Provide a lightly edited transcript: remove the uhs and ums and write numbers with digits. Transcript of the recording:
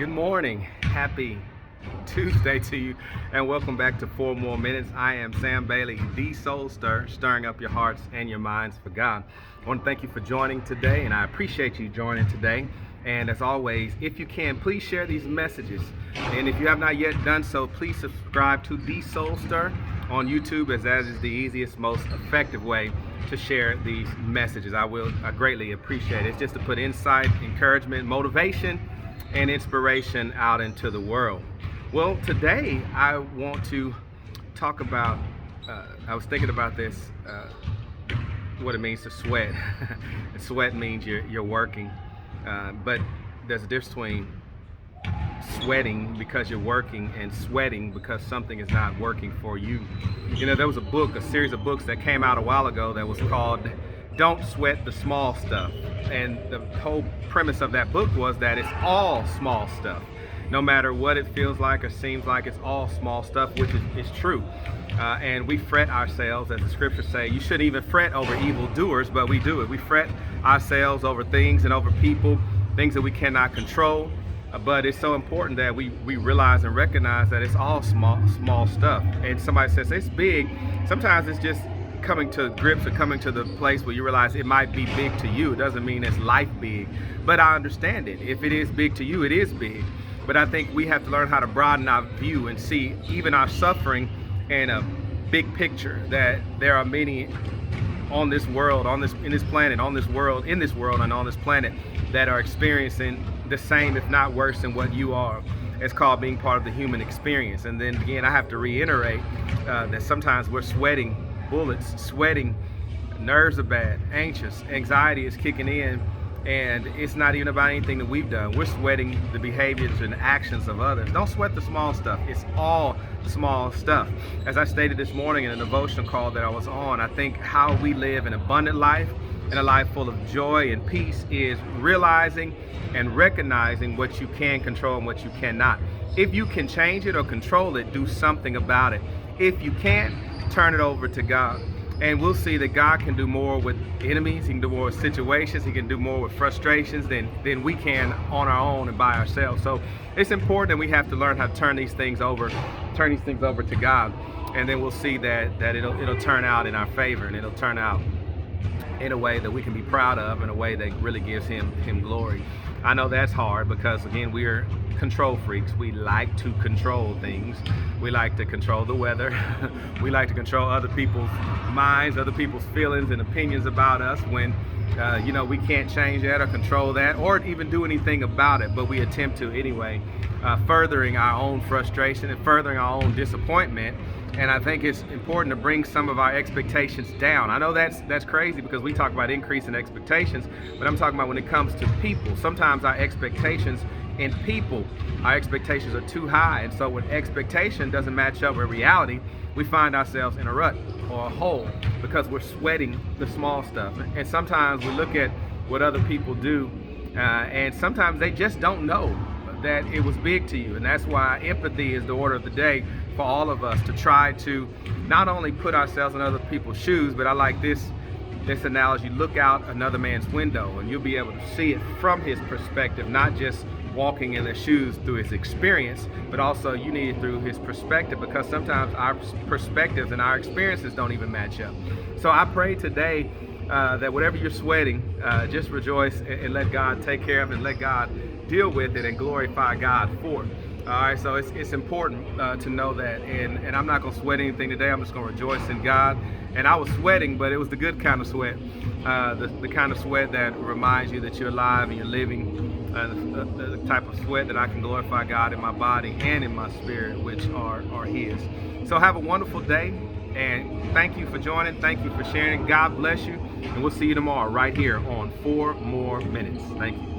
Good morning. Happy Tuesday to you, and welcome back to 4 More Minutes. I am Sam Bailey, the Soul Stir, stirring up your hearts and your minds for God. I want to thank you for joining today, and I appreciate you joining today. And as always, if you can, please share these messages. And if you have not yet done so, please subscribe to the Soul Stir on YouTube, as that is the easiest, most effective way to share these messages. I greatly appreciate it. It's just to put insight, encouragement, motivation, and inspiration out into the world. Well, today I want to talk about, I was thinking about this, what it means to sweat. Sweat means you're working, but there's a difference between sweating because you're working and sweating because something is not working for you. You know, there was a series of books that came out a while ago that was called Don't Sweat the Small Stuff. And the whole premise of that book was that it's all small stuff. No matter what it feels like or seems like, it's all small stuff, which is true. And we fret ourselves, as the scriptures say. You shouldn't even fret over evildoers, but we do it. We fret ourselves over things and over people, things that we cannot control. But it's so important that we realize and recognize that it's all small stuff. And somebody says it's big. Sometimes it's just coming to grips or coming to the place where you realize it might be big to you. It doesn't mean it's life big, but I understand it. If it is big to you, it is big. But I think we have to learn how to broaden our view and see even our suffering in a big picture, that there are many on this world, in this world, and on this planet that are experiencing the same, if not worse, than what you are. It's called being part of the human experience. And then again, I have to reiterate that sometimes we're sweating bullets, sweating, nerves are bad, anxious, anxiety is kicking in, and it's not even about anything that we've done. We're sweating the behaviors and actions of others. Don't sweat the small stuff. It's all small stuff. As I stated this morning in a devotional call that I was on, I think how we live an abundant life and a life full of joy and peace is realizing and recognizing what you can control and what you cannot. If you can change it or control it, do something about it. If you can't, turn it over to God. And we'll see that God can do more with enemies, He can do more with situations, He can do more with frustrations than we can on our own and by ourselves. So it's important that we have to learn how to turn these things over to God. And then we'll see that it'll turn out in our favor, and it'll turn out in a way that we can be proud of, in a way that really gives Him glory. I know that's hard because, again, we're control freaks. We like to control things. We like to control the weather. We like to control other people's minds, other people's feelings and opinions about us when we can't change that or control that or even do anything about it, but we attempt to anyway, furthering our own frustration and furthering our own disappointment. And I think it's important to bring some of our expectations down. I know that's crazy because we talk about increasing expectations, but I'm talking about when it comes to people. Sometimes our expectations in people, our expectations are too high. And so when expectation doesn't match up with reality, we find ourselves in a rut or a hole because we're sweating the small stuff. And sometimes we look at what other people do, and sometimes they just don't know that it was big to you. And that's why empathy is the order of the day for all of us, to try to not only put ourselves in other people's shoes, but I like this analogy: look out another man's window and you'll be able to see it from his perspective, not just walking in their shoes through his experience, but also you need it through his perspective, because sometimes our perspectives and our experiences don't even match up. So I pray today that whatever you're sweating, just rejoice and let God take care of it, and let God deal with it and glorify God for it. All right, so it's important to know that, and I'm not going to sweat anything today. I'm just going to rejoice in God. And I was sweating, but it was the good kind of sweat, the kind of sweat that reminds you that you're alive and you're living, the type of sweat that I can glorify God in my body and in my spirit, which are His. So have a wonderful day, and thank you for joining. Thank you for sharing. God bless you, and we'll see you tomorrow right here on 4 More Minutes. Thank you.